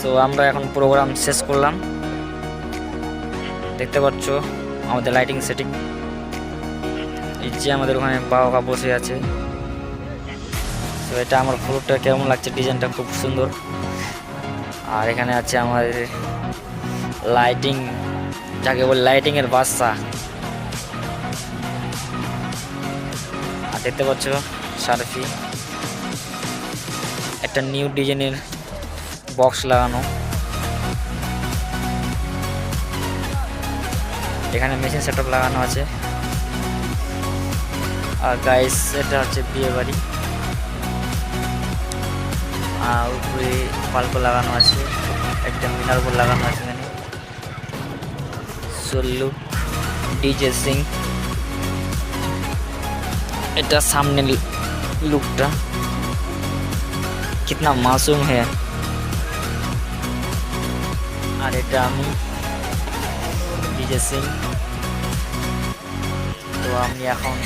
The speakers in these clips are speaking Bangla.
সো আমরা এখন প্রোগ্রাম শেষ করলাম, দেখতে পাচ্ছ আমাদের লাইটিং সেটিং। এই যে আমাদের ওখানে বাবা বসে আছে। তো এটা আমার ফ্লোরটা কেমন লাগছে, ডিজাইনটা খুব সুন্দর। আর এখানে আছে আমাদের লাইটিং, যাকে বলে লাইটিং এর বাদশা। আর দেখতে পাচ্ছ সার্ফি, একটা নিউ ডিজাইনের বক্স লাগানো। এখানে মেশিন সেটআপ লাগানো আছে। আর গাইস এটা হচ্ছে বিয়ে বাড়ি, আর উপরে পাল্কো লাগানো আছে, একটা মিনার বোর্ড লাগানো আছে এখানে। সোলু ডিজে সিং, এটা সামনে লুকটা কিতনা মাসুম হ্যাঁ। আর এটা আমি ডিজে সিং। তো আমি এখন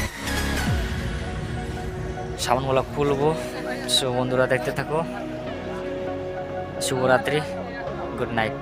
সাবানগুলো খুলবো। সো বন্ধুরা দেখতে থাকো। শুভরাত্রি, গুড নাইট।